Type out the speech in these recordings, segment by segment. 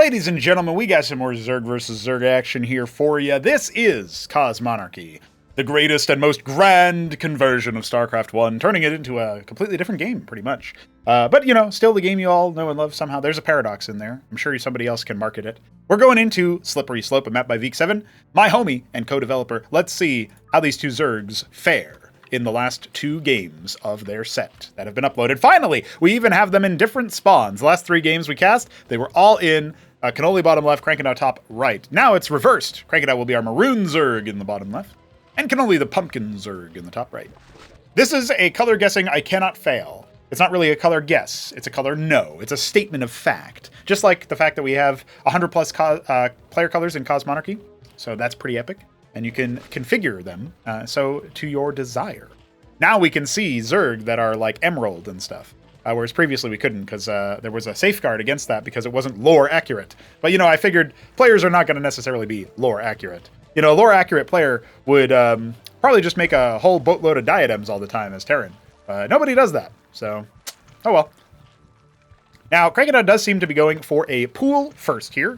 Ladies and gentlemen, we got some more Zerg versus Zerg action here for you. This is Cosmonarchy, the greatest and most grand conversion of Starcraft 1, turning it into a completely different game, pretty much. But, you know, still the game you all know and love somehow. There's a paradox in there. I'm sure somebody else can market it. We're going into Slippery Slope, a map by Veek7, my homie and co-developer. Let's see how these two Zergs fare in the last two games of their set that have been uploaded. Finally, we even have them in different spawns. The last three games we cast, they were all in Kenoli bottom left, Krankendau top right. Now it's reversed. Krankendau will be our maroon Zerg in the bottom left, and Kenoli the pumpkin Zerg in the top right. This is a color guessing I cannot fail. It's not really a color guess. It's a color no. It's a statement of fact. Just like the fact that we have 100 plus player colors in Cosmonarchy. So that's pretty epic. And you can configure them so to your desire. Now we can see Zerg that are like emerald and stuff. Whereas previously we couldn't because there was a safeguard against that because it wasn't lore accurate. But, you know, I figured players are not going to necessarily be lore accurate. You know, a lore accurate player would probably just make a whole boatload of diadems all the time as Terran. Nobody does that. So, oh well. Now, Krankendau does seem to be going for a pool first here.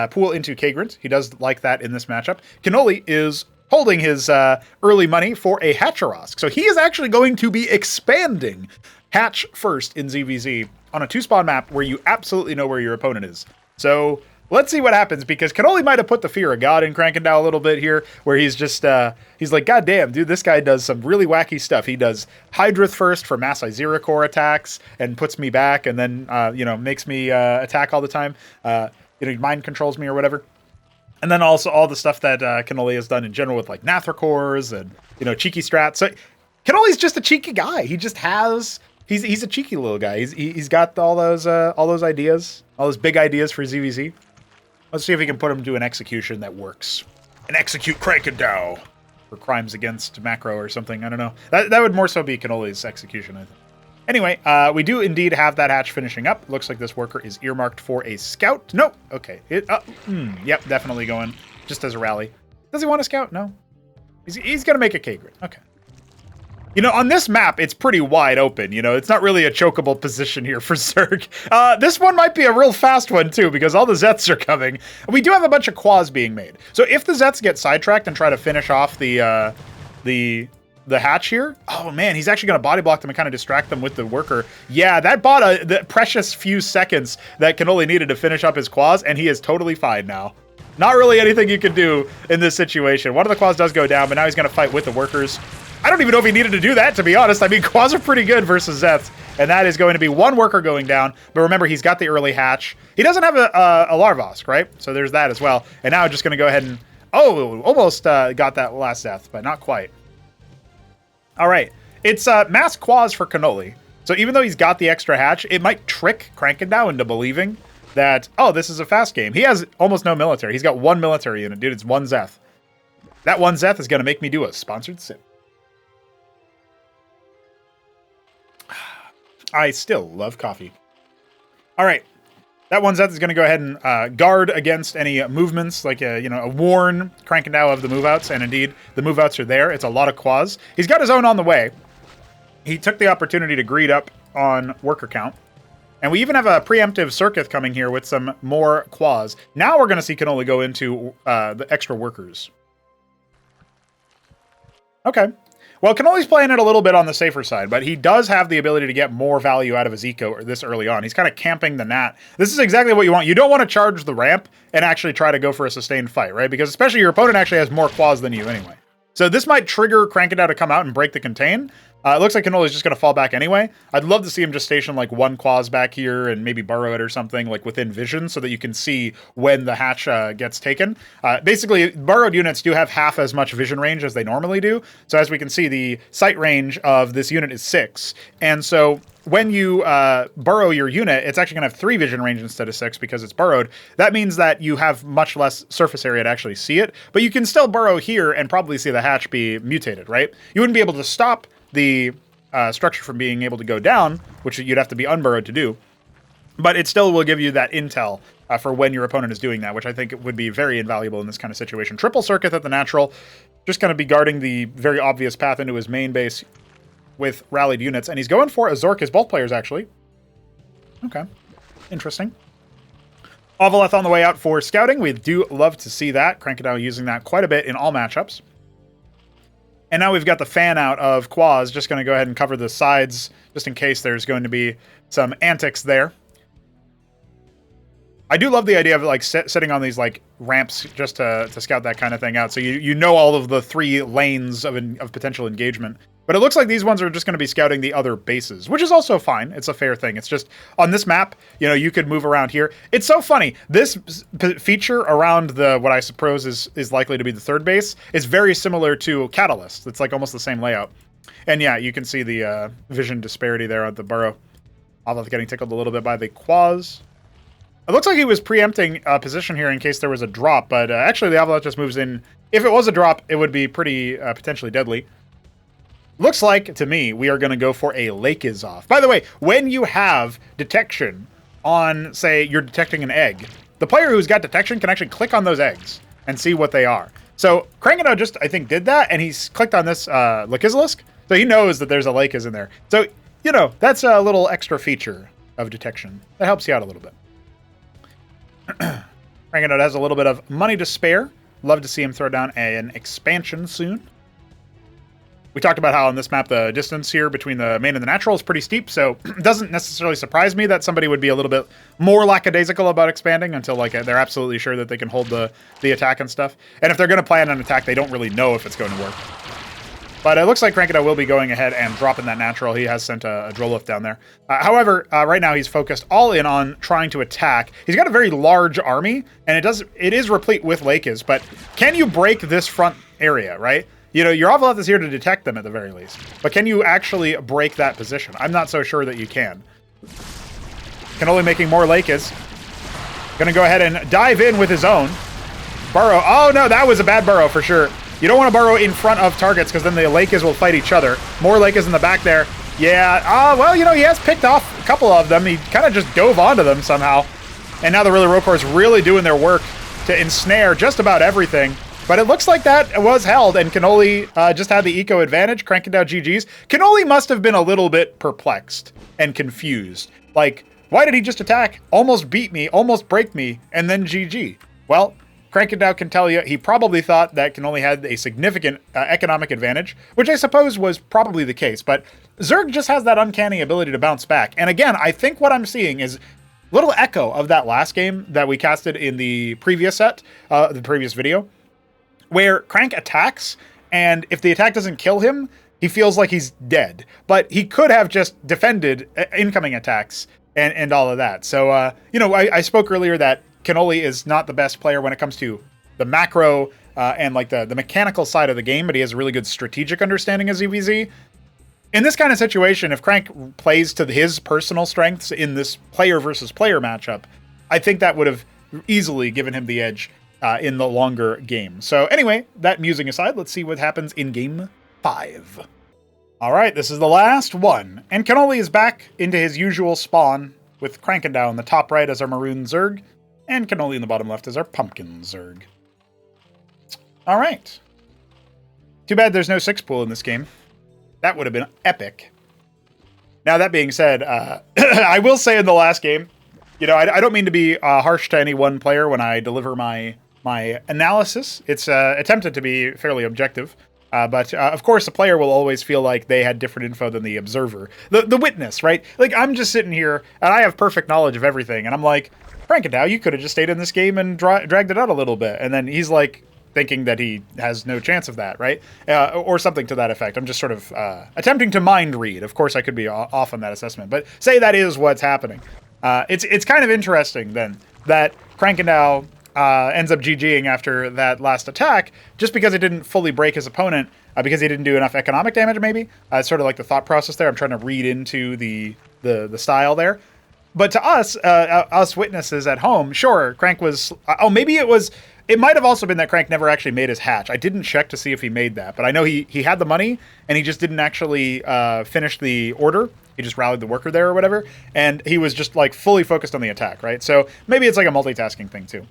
Pool into Kagrant. He does like that in this matchup. Kenoli is holding his early money for a Hatcherosk. So he is actually going to be expanding Hatch first in ZVZ on a two-spawn map where you absolutely know where your opponent is. So let's see what happens, because Kenoli might have put the fear of God in Krankendau a little bit here, where he's just, he's like, God damn, dude, this guy does some really wacky stuff. He does Hydrith first for mass Izira core attacks and puts me back and then, you know, makes me attack all the time. You know, he mind controls me or whatever. And then also all the stuff that Kenoli has done in general with like Nathra cores and, you know, cheeky strats. So Kenoli's just a cheeky guy. He just has, he's a cheeky little guy. He's got all those ideas, all those big ideas for ZVZ. Let's see if we can put him to an execution that works. And execute Krankendau for crimes against macro or something. I don't know. That would more so be Kenoli's execution, I think. Anyway, we do indeed have that hatch finishing up. Looks like this worker is earmarked for a scout. No. Okay. Yep, definitely going just as a rally. Does he want a scout? No. He's going to make a Kagrant. Okay. You know, on this map, it's pretty wide open. You know, it's not really a chokeable position here for Zerg. This one might be a real fast one, too, because all the Zets are coming. We do have a bunch of Quas being made. So if the Zets get sidetracked and try to finish off the hatch here, oh man, he's actually going to body block them and kind of distract them with the worker. Yeah, that bought the precious few seconds that Kenoli needed to finish up his Quas, and he is totally fine now. Not really anything you can do in this situation. One of the Quas does go down, but now he's going to fight with the workers. I don't even know if he needed to do that, to be honest. I mean, Quas are pretty good versus Zets, and that is going to be one worker going down. But remember, he's got the early hatch. He doesn't have a Larvosk, right? So there's that as well. And now just going to go ahead and, oh, almost got that last death, but not quite. All right, it's mass Quas for Kenoli. So even though he's got the extra hatch, it might trick Krankendau into believing that, oh, this is a fast game. He has almost no military. He's got one military unit, dude. It's one Zeth. That one Zeth is going to make me do a sponsored sip. I still love coffee. All right. That one Zeth is going to go ahead and guard against any movements, like a warn Krankendau of the move-outs, and indeed, the move-outs are there. It's a lot of Quas. He's got his own on the way. He took the opportunity to greed up on worker count. And we even have a preemptive circuit coming here with some more Quas. Now we're going to see Kenoli go into the extra workers. Okay. Well, Kenoli's playing it a little bit on the safer side, but he does have the ability to get more value out of his eco this early on. He's kind of camping the Nat. This is exactly what you want. You don't want to charge the ramp and actually try to go for a sustained fight, right? Because especially your opponent actually has more Quas than you anyway. So this might trigger Krankendau to come out and break the contain. It looks like Kenoli's just going to fall back anyway. I'd love to see him just station like one Quas back here and maybe burrow it or something like within vision so that you can see when the hatch gets taken. Basically, burrowed units do have half as much vision range as they normally do. So as we can see, the sight range of this unit is 6. And so when you burrow your unit, it's actually going to have 3 vision range instead of 6 because it's burrowed. That means that you have much less surface area to actually see it. But you can still burrow here and probably see the hatch be mutated, right? You wouldn't be able to stop the structure from being able to go down, which you'd have to be unburrowed to do. But it still will give you that intel for when your opponent is doing that, which I think would be very invaluable in this kind of situation. Triple circuit at the natural, just going to be guarding the very obvious path into his main base with rallied units. And he's going for a Zork as both players, actually. Okay. Interesting. Ovaleth on the way out for scouting. We do love to see that. Krankendau using that quite a bit in all matchups. And now we've got the fan out of Quaz, just going to go ahead and cover the sides, just in case there's going to be some antics there. I do love the idea of like sitting on these like ramps just to scout that kind of thing out. So you know all of the 3 lanes of potential engagement. But it looks like these ones are just going to be scouting the other bases, which is also fine. It's a fair thing. It's just on this map, you know, you could move around here. It's so funny. This feature around the what I suppose is likely to be the 3rd base is very similar to Catalyst. It's like almost the same layout. And yeah, you can see the vision disparity there at the burrow. Ovaleth getting tickled a little bit by the Quaz. It looks like he was preempting a position here in case there was a drop, but actually the Ovaleth just moves in. If it was a drop, it would be pretty potentially deadly. Looks like, to me, we are going to go for a Lake is Off. By the way, when you have detection on, say, you're detecting an egg, the player who's got detection can actually click on those eggs and see what they are. So Krankendau just, I think, did that, and he's clicked on this Lakizalisk, so he knows that there's a Lake is in there. So, you know, that's a little extra feature of detection. That helps you out a little bit. Krankendau has a little bit of money to spare. Love to see him throw down an expansion soon. We talked about how on this map the distance here between the main and the natural is pretty steep, so it doesn't necessarily surprise me that somebody would be a little bit more lackadaisical about expanding until like they're absolutely sure that they can hold the attack and stuff. And if they're going to plan an attack, they don't really know if it's going to work. But it looks like Krankendau will be going ahead and dropping that natural. He has sent a Drolift down there. However, right now he's focused all in on trying to attack. He's got a very large army, and it is replete with Lakes, but can you break this front area, right? You know, your Ovaleth is here to detect them at the very least. But can you actually break that position? I'm not so sure that you can. Kenoli making more Lakes. Gonna go ahead and dive in with his own. Burrow. Oh, no, that was a bad burrow for sure. You don't want to burrow in front of targets because then the Lakes will fight each other. More Lakes in the back there. Yeah, well, you know, he has picked off a couple of them. He kind of just dove onto them somehow. And now the Rokor's really doing their work to ensnare just about everything. But it looks like that was held, and Kenoli just had the eco advantage. Krankendau GG's. Kenoli must have been a little bit perplexed and confused. Like, why did he just attack, almost beat me, almost break me, and then GG? Well, Krankendau can tell you he probably thought that Kenoli had a significant economic advantage, which I suppose was probably the case. But Zerg just has that uncanny ability to bounce back. And again, I think what I'm seeing is little echo of that last game that we casted in the previous set, the previous video, where Krank attacks, and if the attack doesn't kill him, he feels like he's dead. But he could have just defended incoming attacks and all of that. So, you know, I spoke earlier that Kenoli is not the best player when it comes to the macro and like the mechanical side of the game, but he has a really good strategic understanding of ZVZ. In this kind of situation, if Krank plays to his personal strengths in this player versus player matchup, I think that would have easily given him the edge in the longer game. So anyway, that musing aside, let's see what happens in game 5. All right, this is the last one. And Kenoli is back into his usual spawn with Krankendau in the top right as our Maroon Zerg, and Kenoli in the bottom left as our Pumpkin Zerg. All right. Too bad there's no 6-pool in this game. That would have been epic. Now, that being said, I will say in the last game, you know, I don't mean to be harsh to any one player when I deliver my analysis. It's attempted to be fairly objective. But of course, the player will always feel like they had different info than the observer. The witness, right? Like, I'm just sitting here, and I have perfect knowledge of everything. And I'm like, Krankendau, you could have just stayed in this game and dragged it out a little bit. And then he's like, thinking that he has no chance of that, right? Or something to that effect. I'm just sort of attempting to mind read. Of course, I could be off on that assessment. But say that is what's happening. It's kind of interesting, then, that Krankendau ends up GGing after that last attack, just because it didn't fully break his opponent, because he didn't do enough economic damage, maybe. It's sort of like the thought process there. I'm trying to read into the style there. But to us witnesses at home, sure, Krank was... maybe it was... It might have also been that Krank never actually made his hatch. I didn't check to see if he made that, but I know he had the money, and he just didn't actually finish the order. He just rallied the worker there or whatever, and he was just like fully focused on the attack, right? So maybe it's like a multitasking thing too.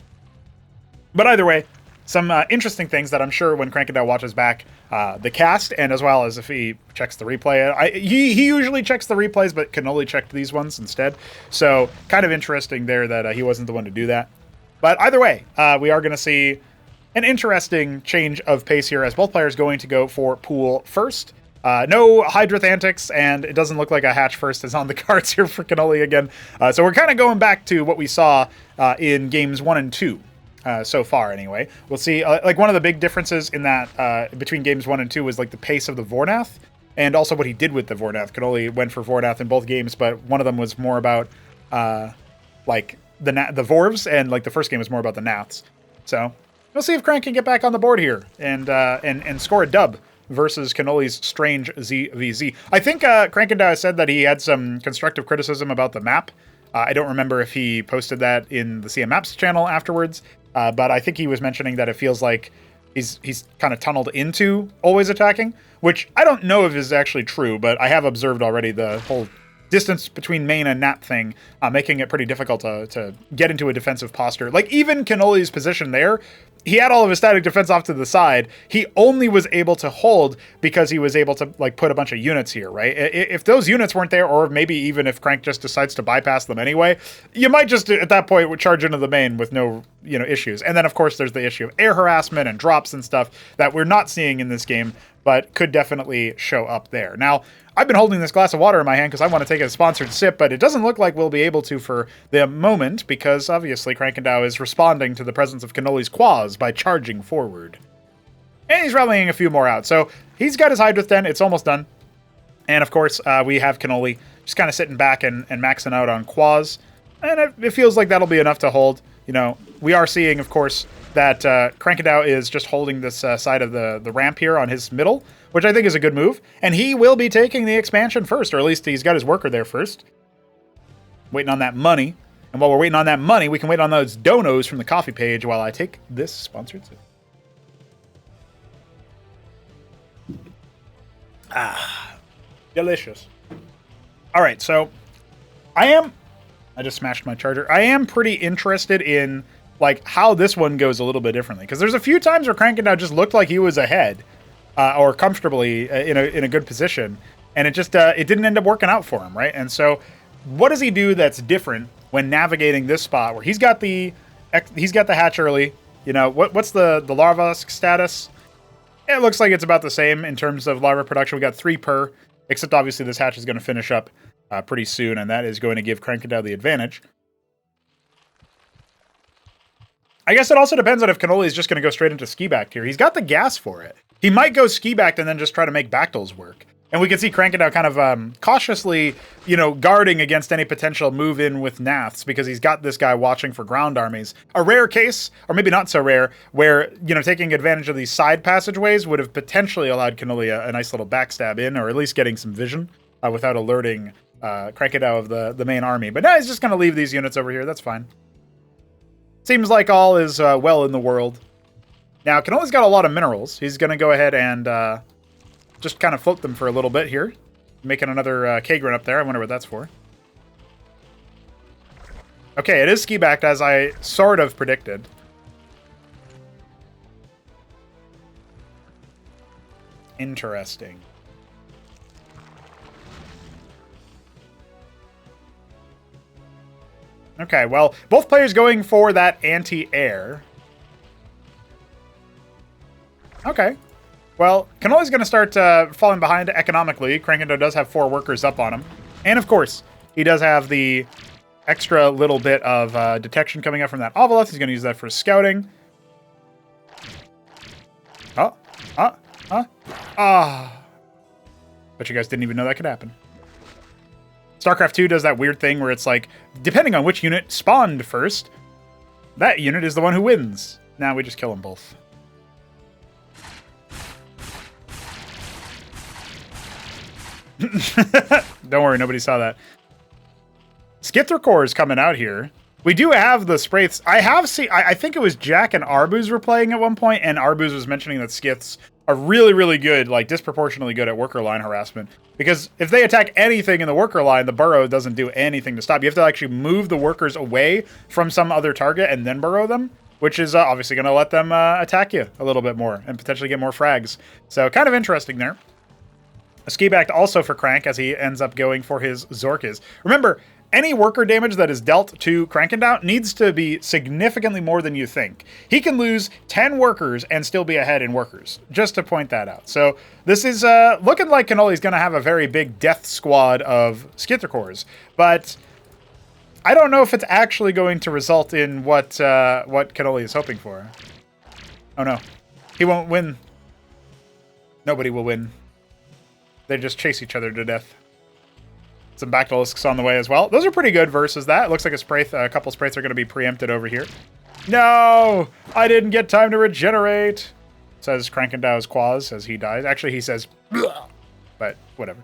But either way, some interesting things that I'm sure when Krankendau watches back the cast, and as well as if he checks the replay. He usually checks the replays, but can only check these ones instead. So kind of interesting there that he wasn't the one to do that. But either way, we are going to see an interesting change of pace here as both players going to go for pool first. No Hydrith antics, and it doesn't look like a hatch first is on the cards here for Kenoli again. So we're kind of going back to what we saw in games 1 and 2. So far, anyway. We'll see, like, one of the big differences in that between games 1 and 2 was, like, the pace of the Vornath, and also what he did with the Vornath. Kenoli went for Vornath in both games, but one of them was more about, like, the Vorvs, and, like, the first game was more about the Naths. So, we'll see if Krank can get back on the board here, and score a dub versus Kenoli's strange ZVZ. I think Krankendau said that he had some constructive criticism about the map. I don't remember if he posted that in the CM Maps channel afterwards, but I think he was mentioning that it feels like he's kind of tunneled into always attacking, which I don't know if is actually true, but I have observed already the whole distance between main and nat thing, making it pretty difficult to get into a defensive posture. Like, even Kenoli's position there, he had all of his static defense off to the side. He only was able to hold because he was able to, like, put a bunch of units here, right? If those units weren't there, or maybe even if Krank just decides to bypass them anyway, you might just, at that point, charge into the main with no, issues. And then, of course, there's the issue of air harassment and drops and stuff that we're not seeing in this game, but could definitely show up there. Now, I've been holding this glass of water in my hand because I want to take a sponsored sip, but it doesn't look like we'll be able to for the moment because, obviously, Krankendau is responding to the presence of Kenoli's Quaz by charging forward. And he's rallying a few more out. So he's got his Hydrith Den. It's almost done. And, of course, we have Kenoli just kind of sitting back and maxing out on Quaz. And it feels like that'll be enough to hold. We are seeing, of course, that Krankendau is just holding this side of the ramp here on his middle, which I think is a good move. And he will be taking the expansion first, or at least he's got his worker there first. Waiting on that money. And while we're waiting on that money, we can wait on those donos from the coffee page while I take this sponsored sip. Delicious. All right, so I just smashed my charger. I am pretty interested in, like, how this one goes a little bit differently, because there's a few times where Krankendau just looked like he was ahead, or comfortably in a good position, and it just it didn't end up working out for him, right? And so, what does he do that's different when navigating this spot where he's got the hatch early? What's the larva status? It looks like it's about the same in terms of larva production. We got 3 per, except obviously this hatch is going to finish up pretty soon, and that is going to give Krankendau the advantage. I guess it also depends on if Kenoli is just going to go straight into ski back here. He's got the gas for it. He might go ski back and then just try to make Bactals work. And we can see Krankendau kind of cautiously, guarding against any potential move in with Naths because he's got this guy watching for ground armies. A rare case, or maybe not so rare, where, taking advantage of these side passageways would have potentially allowed Kenoli a nice little backstab in, or at least getting some vision without alerting Krankendau of the main army. But now he's just going to leave these units over here. That's fine. Seems like all is well in the world. Now, Kenoli's got a lot of minerals. He's going to go ahead and just kind of float them for a little bit here. Making another Kagran up there. I wonder what that's for. Okay, it is ski-backed, as I sort of predicted. Interesting. Okay, well, both players going for that anti-air. Okay. Well, Kenoli's going to start falling behind economically. Krankendau does have 4 workers up on him. And, of course, he does have the extra little bit of detection coming up from that Ovolith. He's going to use that for scouting. Bet you guys didn't even know that could happen. Starcraft 2 does that weird thing where it's like, depending on which unit spawned first, that unit is the one who wins. Now we just kill them both. Don't worry, nobody saw that. Skithracore is coming out here. We do have the Spraiths. I think it was Jack and Arbuz were playing at one point, and Arbuz was mentioning that Skiths are really, really good, like disproportionately good at worker line harassment. Because if they attack anything in the worker line, the burrow doesn't do anything to stop. You have to actually move the workers away from some other target and then burrow them, which is obviously going to let them attack you a little bit more and potentially get more frags. So kind of interesting there. A ski back also for Krank as he ends up going for his Zorkas. Remember, any worker damage that is dealt to Krankendau needs to be significantly more than you think. He can lose 10 workers and still be ahead in workers, just to point that out. So this is looking like Kenoli's going to have a very big death squad of Skittercores, but I don't know if it's actually going to result in what Kenoli is hoping for. Oh no, he won't win. Nobody will win. They just chase each other to death. Some Bactylisks on the way as well. Those are pretty good versus that. It looks like a couple Spraiths are going to be preempted over here. No! I didn't get time to regenerate! Says Krankendau's Quaz as he dies. Actually, he says, bleh, but whatever.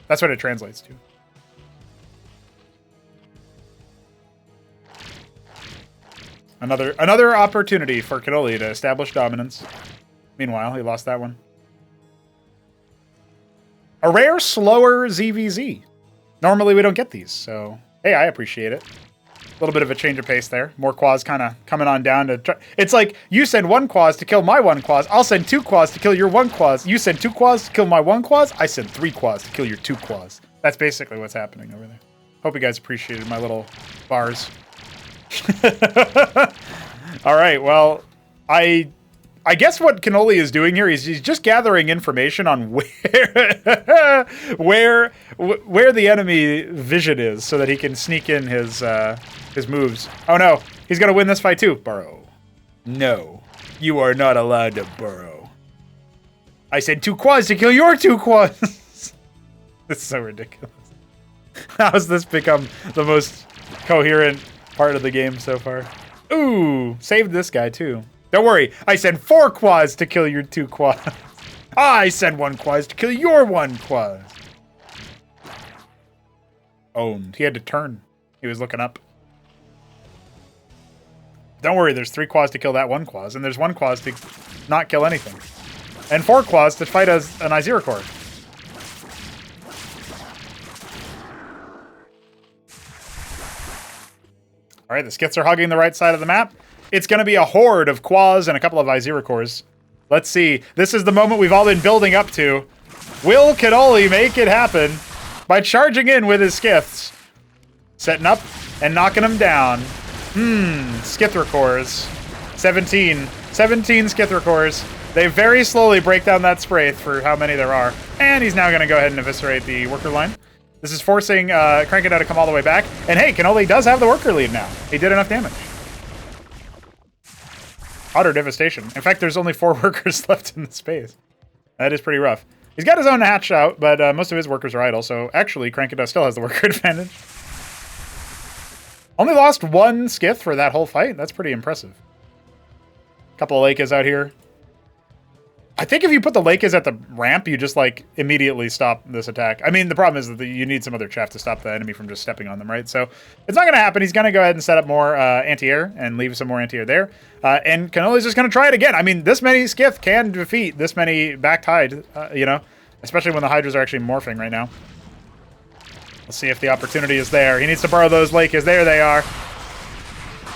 That's what it translates to. Another opportunity for Kenoli to establish dominance. Meanwhile, he lost that one. A rare, slower ZVZ. Normally, we don't get these, so hey, I appreciate it. A little bit of a change of pace there. More Quaz kind of coming on down to try. It's like, you send one Quaz to kill my one Quaz. I'll send 2 Quaz to kill your 1 Quaz. You send 2 Quaz to kill my 1 Quaz. I send 3 Quaz to kill your 2 Quaz. That's basically what's happening over there. Hope you guys appreciated my little bars. All right, well, I guess what Kenoli is doing here is he's just gathering information on where the enemy vision is, so that he can sneak in his moves. Oh no, he's gonna win this fight too. Burrow. No, you are not allowed to burrow. I said 2 Quads to kill your 2 Quads. This is so ridiculous. How has this become the most coherent part of the game so far? Ooh, saved this guy too. Don't worry, I send 4 Quads to kill your 2 Quads. I send 1 Quads to kill your 1 Quad. Owned. He had to turn. He was looking up. Don't worry, there's 3 Quads to kill that 1 Quaz, and there's 1 Quaz to not kill anything. And 4 Quads to fight as an Iziracore. Alright, the Skits are hugging the right side of the map. It's going to be a horde of Quaz and a couple of Iziracores. Let's see. This is the moment we've all been building up to. Will Kenoli make it happen by charging in with his Skiths? Setting up and knocking them down. Skithracores. 17 Skithracores. They very slowly break down that Spraith for how many there are. And he's now going to go ahead and eviscerate the worker line. This is forcing Krankendau to come all the way back. And hey, Kenoli does have the worker lead now. He did enough damage. Utter devastation. In fact, there's only 4 workers left in the space. That is pretty rough. He's got his own hatch out, but most of his workers are idle, so actually Krankendau still has the worker advantage. Only lost 1 Skith for that whole fight. That's pretty impressive. Couple of Lakes out here. I think if you put the Lakes at the ramp, you just, like, immediately stop this attack. I mean, the problem is that you need some other chaff to stop the enemy from just stepping on them, right? So it's not going to happen. He's going to go ahead and set up more anti-air and leave some more anti-air there. And Kenoli's just going to try it again. I mean, this many Skith can defeat this many backed Hide, you know, especially when the Hydras are actually morphing right now. Let's see if the opportunity is there. He needs to borrow those Lakes. There they are.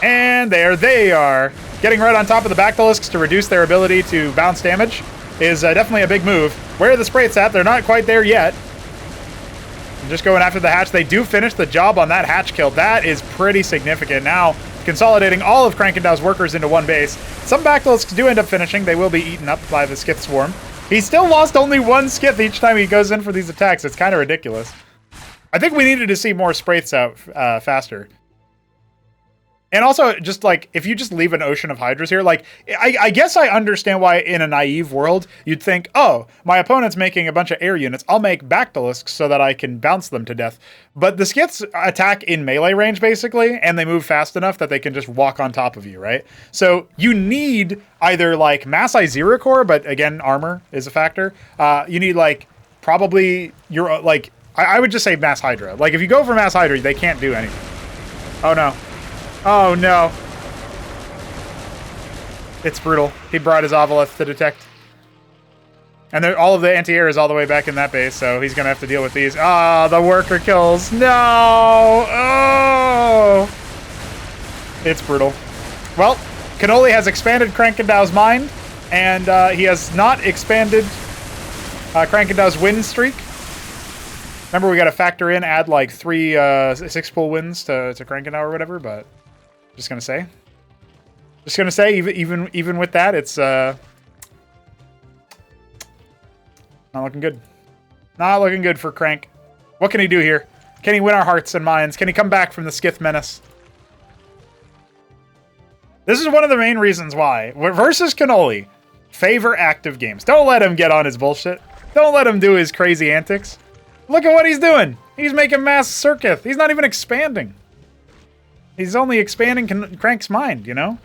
And there they are. Getting right on top of the Bactylisks to reduce their ability to bounce damage is definitely a big move. Where are the Spraiths at? They're not quite there yet. I'm just going after the hatch. They do finish the job on that hatch kill. That is pretty significant. Now, consolidating all of Krankendau's workers into one base. Some Bactylisks do end up finishing. They will be eaten up by the Skith Swarm. He still lost only 1 Skith each time he goes in for these attacks. It's kind of ridiculous. I think we needed to see more Spraiths out faster. And also, just like, if you just leave an ocean of Hydras here, like, I guess I understand why in a naive world, you'd think, oh, my opponent's making a bunch of air units. I'll make Bactylisks so that I can bounce them to death. But the Skiths attack in melee range, basically, and they move fast enough that they can just walk on top of you, right? So you need either, like, Mass Iziracore, but again, armor is a factor. You need, like, probably your, like, I would just say Mass Hydra. Like, if you go for Mass Hydra, they can't do anything. Oh, no. Oh, no. It's brutal. He brought his Ovolith to detect. And all of the anti-air is all the way back in that base, so he's going to have to deal with these. Ah, the worker kills. No! Oh! It's brutal. Well, Kenoli has expanded Krankendau's mind, and he has not expanded Krankendau's win streak. Remember, we got to factor in, add like 3 6-pool wins to Krankendau or whatever, but just going to say. Just going to say, even with that, it's not looking good. Not looking good for Crank. What can he do here? Can he win our hearts and minds? Can he come back from the Skith menace? This is one of the main reasons why. Versus Kenoli, favor active games. Don't let him get on his bullshit. Don't let him do his crazy antics. Look at what he's doing. He's making mass circuit. He's not even expanding. He's only expanding Crank's mind, you know?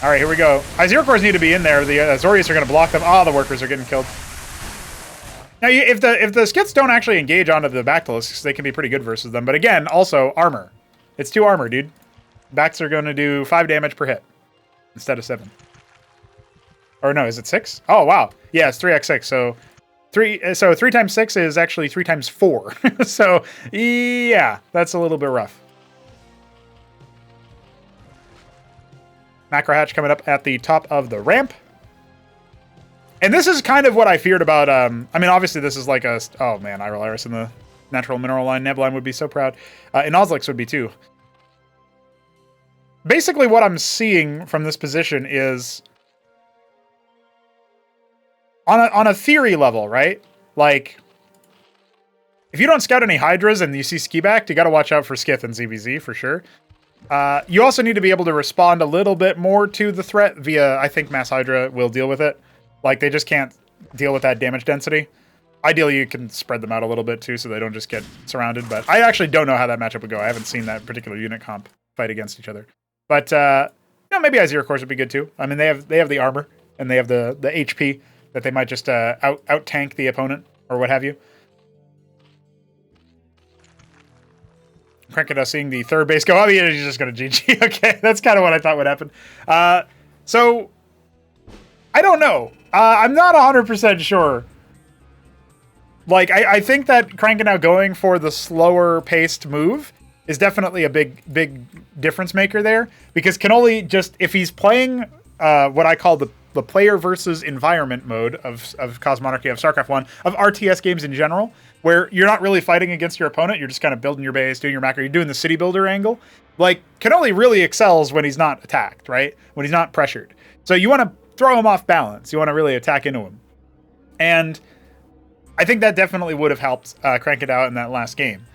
All right, here we go. Zero cores need to be in there. The Azorius are going to block them. Oh, the workers are getting killed. Now, if the Skiths don't actually engage onto the Bactylisks, they can be pretty good versus them. But again, also, armor. It's 2 armor, dude. Backs are going to do 5 damage per hit instead of 7. Or no, is it 6? Oh, wow. Yeah, it's 3x6. So 3 times 6 is actually 3 times 4. So, yeah, that's a little bit rough. Macro hatch coming up at the top of the ramp. And this is kind of what I feared about, I mean, obviously this is like a, oh man, Iris in the natural mineral line. Nebline would be so proud. And Ozlix would be too. Basically what I'm seeing from this position is, on a theory level, right? Like, if you don't scout any Hydras and you see Skibacked, you got to watch out for Skith and ZVZ for sure. You also need to be able to respond a little bit more to the threat via, I think Mass Hydra will deal with it. Like, they just can't deal with that damage density. Ideally, you can spread them out a little bit, too, so they don't just get surrounded. But I actually don't know how that matchup would go. I haven't seen that particular unit comp fight against each other. But, maybe Azir Cores would be good, too. I mean, they have the armor, and they have the HP that they might just out-tank the opponent, or what have you. Krankendau seeing the third base go, oh, yeah, he's just going to GG. Okay, that's kind of what I thought would happen. So, I don't know. I'm not 100% sure. Like, I think that Krankendau going for the slower paced move is definitely a big difference maker there. Because Kenoli just, if he's playing what I call the player versus environment mode of Cosmonarchy, of StarCraft 1, of RTS games in general, where you're not really fighting against your opponent, you're just kind of building your base, doing your macro, you're doing the city builder angle. Like, Kenoli really excels when he's not attacked, right? When he's not pressured. So you want to throw him off balance. You want to really attack into him. And I think that definitely would have helped Krankendau in that last game.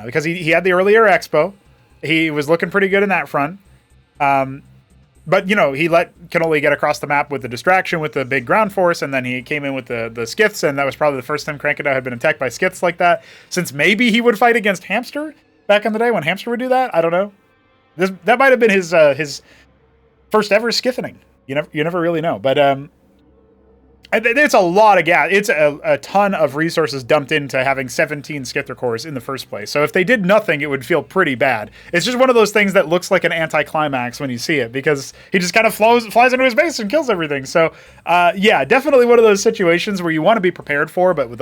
Because he had the earlier expo. He was looking pretty good in that front. But, you know, he let Kenoli get across the map with the distraction with the big ground force, and then he came in with the Skiths, and that was probably the first time Krankendau had been attacked by Skiths like that, since maybe he would fight against Hamster back in the day when Hamster would do that. I don't know. That might have been his first ever Skithing. You never really know. But it's a lot of gas. It's a ton of resources dumped into having 17 Skither cores in the first place. So if they did nothing, it would feel pretty bad. It's just one of those things that looks like an anticlimax when you see it, because he just kind of flies into his base and kills everything. So yeah, definitely one of those situations where you want to be prepared for, but with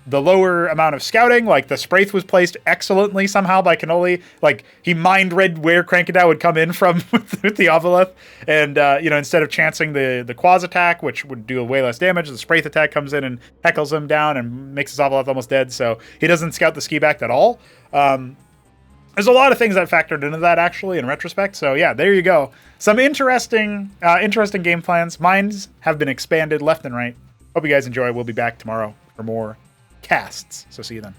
the lower amount of scouting, like the Spraith was placed excellently somehow by Kenoli. Like, he mind read where Krankendau would come in from with the Ovileth, and instead of chancing the Quaz attack, which would do way less damage, the Spraith attack comes in and heckles him down and makes his Ovileth almost dead. So he doesn't scout the Skibacked at all. There's a lot of things that factored into that, actually, in retrospect. So yeah, there you go. Some interesting game plans. Minds have been expanded left and right. Hope you guys enjoy. We'll be back tomorrow for more casts. So see you then.